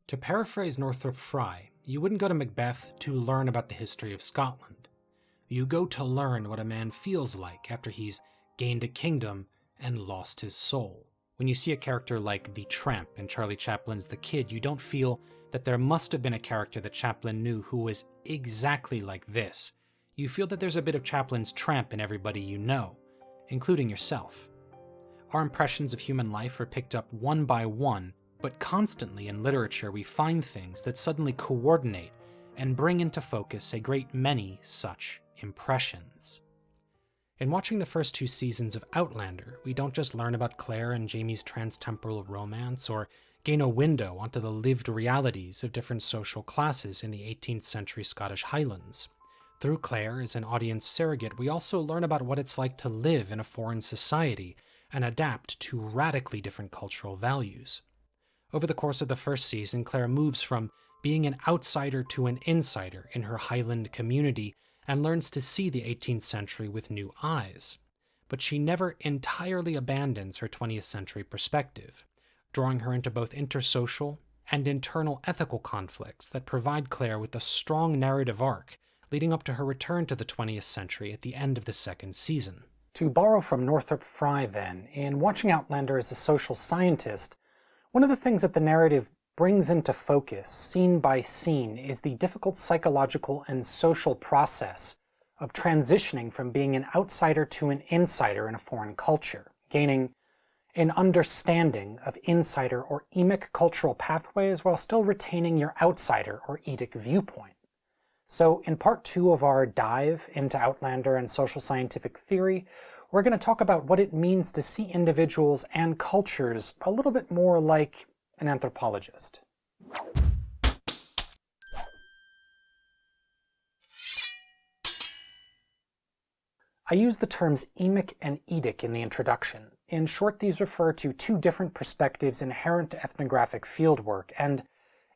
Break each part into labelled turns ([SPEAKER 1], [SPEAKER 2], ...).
[SPEAKER 1] To paraphrase Northrop Frye, you wouldn't go to Macbeth to learn about the history of Scotland. You go to learn what a man feels like after he's gained a kingdom and lost his soul. When you see a character like the Tramp in Charlie Chaplin's The Kid, you don't feel that there must have been a character that Chaplin knew who was exactly like this. You feel that there's a bit of Chaplin's Tramp in everybody you know, including yourself. Our impressions of human life are picked up one by one, but constantly in literature we find things that suddenly coordinate and bring into focus a great many such impressions. In watching the first 2 seasons of Outlander, we don't just learn about Claire and Jamie's transtemporal romance or gain a window onto the lived realities of different social classes in the 18th century Scottish Highlands. Through Claire as an audience surrogate, we also learn about what it's like to live in a foreign society and adapt to radically different cultural values. Over the course of the first season, Claire moves from being an outsider to an insider in her Highland community and learns to see the 18th century with new eyes. But she never entirely abandons her 20th century perspective, drawing her into both intersocial and internal ethical conflicts that provide Claire with a strong narrative arc leading up to her return to the 20th century at the end of the second season. To borrow from Northrop Frye then, in watching Outlander as a social scientist, one of the things that the narrative brings into focus, scene by scene, is the difficult psychological and social process of transitioning from being an outsider to an insider in a foreign culture, gaining an understanding of insider or emic cultural pathways while still retaining your outsider or etic viewpoint. So in part 2 of our dive into Outlander and social scientific theory, we're going to talk about what it means to see individuals and cultures a little bit more like an anthropologist. I use the terms Emic and Etic in the introduction. In short, these refer to 2 different perspectives inherent to ethnographic fieldwork and,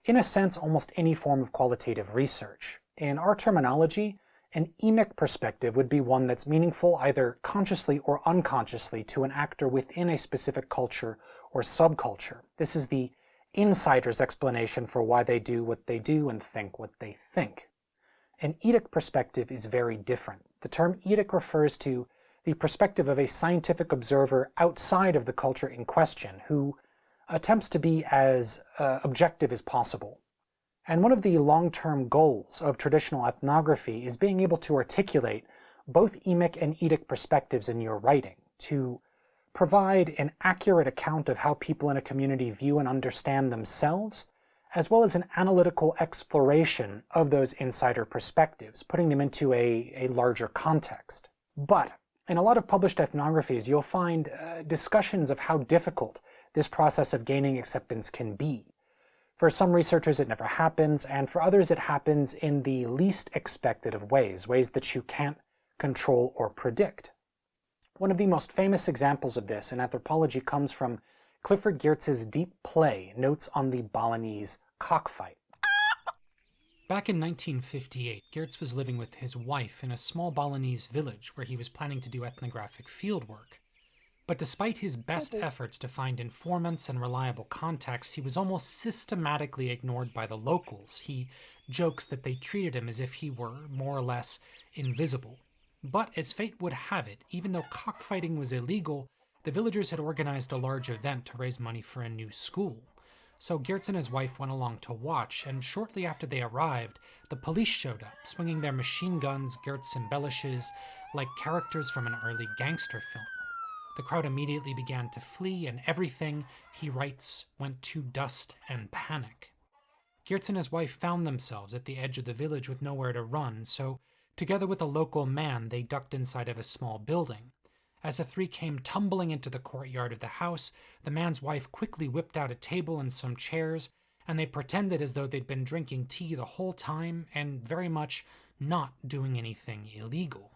[SPEAKER 1] in a sense, almost any form of qualitative research. In our terminology, an emic perspective would be one that's meaningful either consciously or unconsciously to an actor within a specific culture or subculture. This is the insider's explanation for why they do what they do and think what they think. An etic perspective is very different. The term etic refers to the perspective of a scientific observer outside of the culture in question who attempts to be as objective as possible. And one of the long-term goals of traditional ethnography is being able to articulate both emic and etic perspectives in your writing, to provide an accurate account of how people in a community view and understand themselves, as well as an analytical exploration of those insider perspectives, putting them into a larger context. But in a lot of published ethnographies, you'll find discussions of how difficult this process of gaining acceptance can be. For some researchers, it never happens, and for others, it happens in the least expected of ways, ways that you can't control or predict. One of the most famous examples of this in anthropology comes from Clifford Geertz's deep play, Notes on the Balinese Cockfight. Back in 1958, Gertz was living with his wife in a small Balinese village where he was planning to do ethnographic fieldwork. But despite his best efforts to find informants and reliable contacts, he was almost systematically ignored by the locals. He jokes that they treated him as if he were, more or less, invisible. But as fate would have it, even though cockfighting was illegal, the villagers had organized a large event to raise money for a new school. So Gertz and his wife went along to watch, and shortly after they arrived, the police showed up, swinging their machine guns, Gertz embellishes, like characters from an early gangster film. The crowd immediately began to flee, and everything, he writes, went to dust and panic. Gertz and his wife found themselves at the edge of the village with nowhere to run, so together with a local man, they ducked inside of a small building. As the 3 came tumbling into the courtyard of the house, the man's wife quickly whipped out a table and some chairs, and they pretended as though they'd been drinking tea the whole time and very much not doing anything illegal.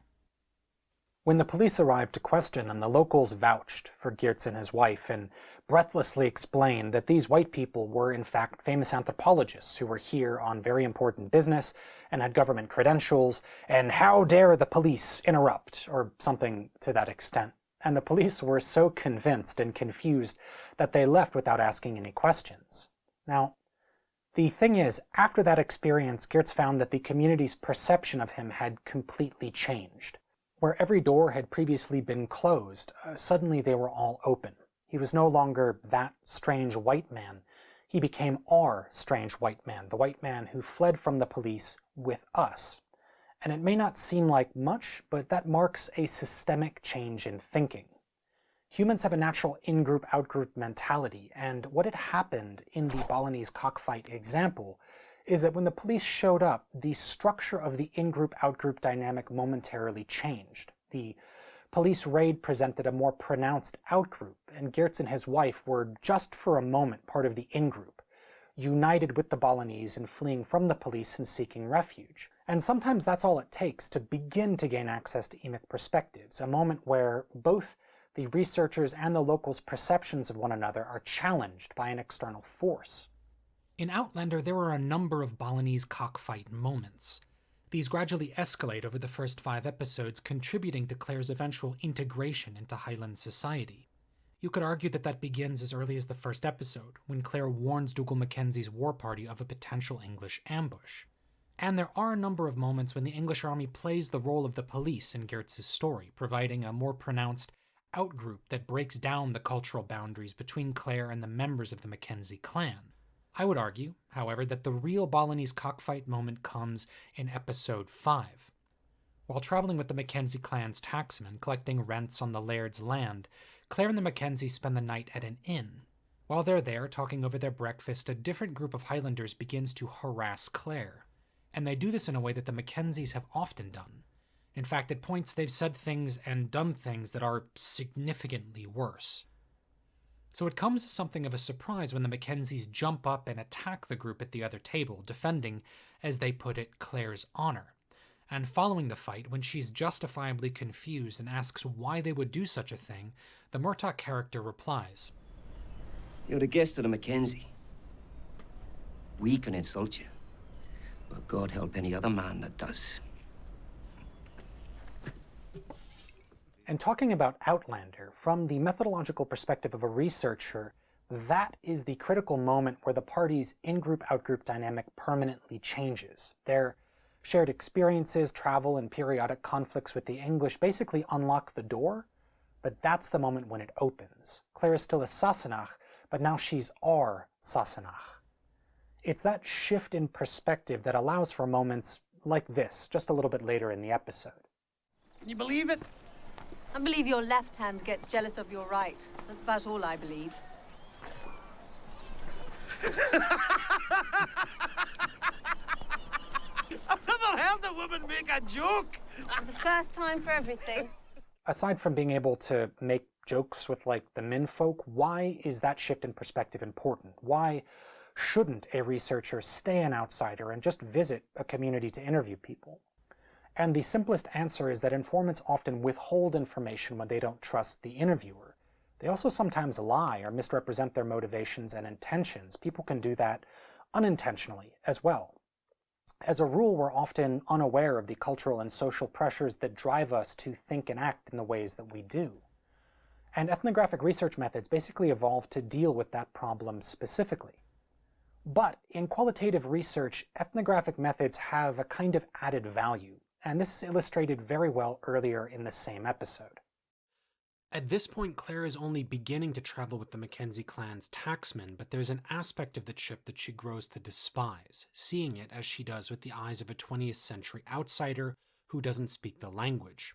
[SPEAKER 1] When the police arrived to question them, the locals vouched for Gertz and his wife and breathlessly explained that these white people were in fact famous anthropologists who were here on very important business and had government credentials, and how dare the police interrupt, or something to that extent. And the police were so convinced and confused that they left without asking any questions. Now, The thing is, after that experience, Gertz found that the community's perception of him had completely changed. Where every door had previously been closed, suddenly they were all open. He was no longer that strange white man. He became our strange white man, the white man who fled from the police with us. And it may not seem like much, but that marks a systemic change in thinking. Humans have a natural in-group, out-group mentality, and what had happened in the Balinese cockfight example is that when the police showed up, the structure of the in-group, out-group dynamic momentarily changed. The police raid presented a more pronounced out-group, and Gertz and his wife were just for a moment part of the in-group, united with the Balinese in fleeing from the police and seeking refuge. And sometimes that's all it takes to begin to gain access to emic perspectives, a moment where both the researchers and the locals' perceptions of one another are challenged by an external force. In Outlander, there are a number of Balinese cockfight moments. These gradually escalate over the first 5 episodes, contributing to Claire's eventual integration into Highland society. You could argue that that begins as early as the first episode, when Claire warns Dougal Mackenzie's war party of a potential English ambush. And there are a number of moments when the English army plays the role of the police in Gertz's story, providing a more pronounced outgroup that breaks down the cultural boundaries between Claire and the members of the Mackenzie clan. I would argue, however, that the real Balinese cockfight moment comes in episode 5. While traveling with the Mackenzie clan's tacksmen, collecting rents on the laird's land, Claire and the Mackenzies spend the night at an inn. While they're there, talking over their breakfast, a different group of Highlanders begins to harass Claire. And they do this in a way that the Mackenzies have often done. In fact, at points they've said things and done things that are significantly worse. So it comes as something of a surprise when the Mackenzies jump up and attack the group at the other table, defending, as they put it, Claire's honor. And following the fight, when she's justifiably confused and asks why they would do such a thing, the Murtagh character replies,
[SPEAKER 2] "You're a guest of the Mackenzie. We can insult you, but God help any other man that does."
[SPEAKER 1] And talking about Outlander, from the methodological perspective of a researcher, that is the critical moment where the party's in-group, out-group dynamic permanently changes. Their shared experiences, travel, and periodic conflicts with the English basically unlock the door, but that's the moment when it opens. Claire is still a Sassenach, but now she's our Sassenach. It's that shift in perspective that allows for moments like this, just a little bit later in the episode.
[SPEAKER 3] Can you believe it?
[SPEAKER 4] I believe your left hand gets jealous of your right. That's about all I believe.
[SPEAKER 3] I've never heard a woman make a joke.
[SPEAKER 4] It's the first time for everything.
[SPEAKER 1] Aside from being able to make jokes with, like, the menfolk, why is that shift in perspective important? Why shouldn't a researcher stay an outsider and just visit a community to interview people? And the simplest answer is that informants often withhold information when they don't trust the interviewer. They also sometimes lie or misrepresent their motivations and intentions. People can do that unintentionally as well. As a rule, we're often unaware of the cultural and social pressures that drive us to think and act in the ways that we do. And ethnographic research methods basically evolved to deal with that problem specifically. But in qualitative research, ethnographic methods have a kind of added value. And this is illustrated very well earlier in the same episode. At this point, Claire is only beginning to travel with the Mackenzie clan's tacksmen, but there's an aspect of the trip that she grows to despise, seeing it as she does with the eyes of a 20th century outsider who doesn't speak the language.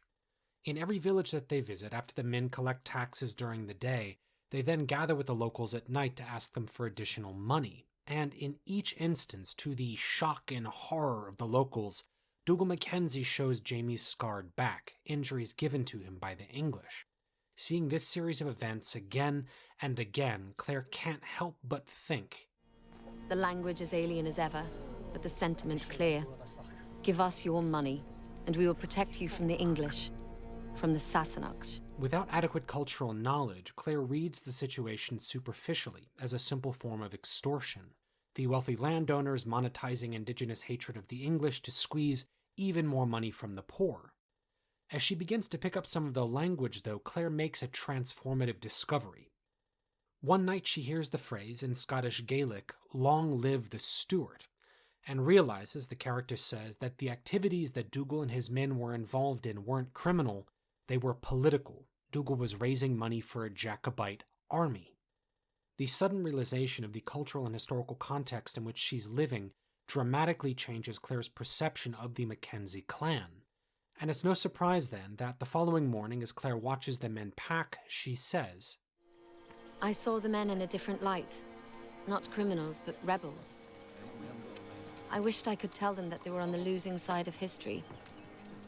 [SPEAKER 1] In every village that they visit, after the men collect taxes during the day, they then gather with the locals at night to ask them for additional money. And in each instance, to the shock and horror of the locals, Dougal Mackenzie shows Jamie's scarred back, injuries given to him by the English. Seeing this series of events again and again, Claire can't help but think,
[SPEAKER 4] The language as alien as ever, but the sentiment clear. Give us your money, and we will protect you from the English, from the Sassenachs.
[SPEAKER 1] Without adequate cultural knowledge, Claire reads the situation superficially as a simple form of extortion. The wealthy landowners monetizing indigenous hatred of the English to squeeze even more money from the poor. As she begins to pick up some of the language, though, Claire makes a transformative discovery.
[SPEAKER 5] One night she hears the phrase in Scottish Gaelic, "Long live the Stuart," and realizes, the character says, that the activities that Dougal and his men were involved in weren't criminal, they were political. Dougal was raising money for a Jacobite army. The sudden realization of the cultural and historical context in which she's living dramatically changes Claire's perception of the Mackenzie clan. And it's no surprise then that the following morning, as Claire watches the men pack, she says,
[SPEAKER 4] I saw the men in a different light. Not criminals, but rebels. I wished I could tell them that they were on the losing side of history,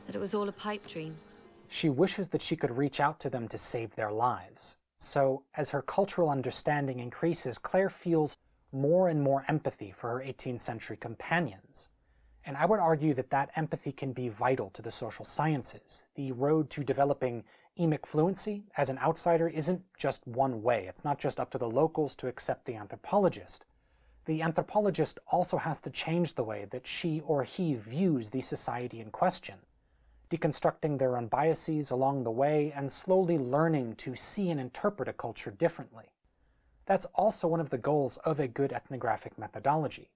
[SPEAKER 4] that it was all a pipe dream.
[SPEAKER 1] She wishes that she could reach out to them to save their lives. So, as her cultural understanding increases, Claire feels more and more empathy for her 18th century companions. And I would argue that that empathy can be vital to the social sciences. The road to developing emic fluency as an outsider isn't just one way. It's not just up to the locals to accept the anthropologist. The anthropologist also has to change the way that she or he views the society in question, deconstructing their own biases along the way and slowly learning to see and interpret a culture differently. That's also one of the goals of a good ethnographic methodology.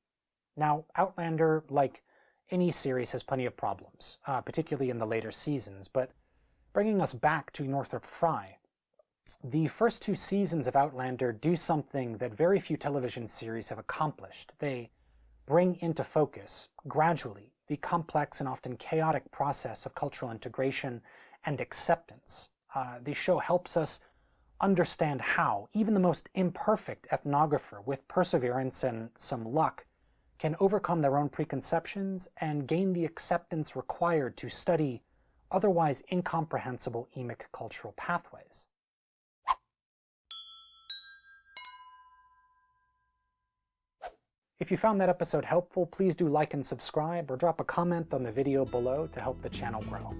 [SPEAKER 1] Now, Outlander, like any series, has plenty of problems, particularly in the later seasons, but bringing us back to Northrop Frye, the first 2 seasons of Outlander do something that very few television series have accomplished. They bring into focus, gradually, the complex and often chaotic process of cultural integration and acceptance. The show helps us understand how even the most imperfect ethnographer, with perseverance and some luck, can overcome their own preconceptions and gain the acceptance required to study otherwise incomprehensible emic cultural pathways. If you found that episode helpful, please do like and subscribe, or drop a comment on the video below to help the channel grow.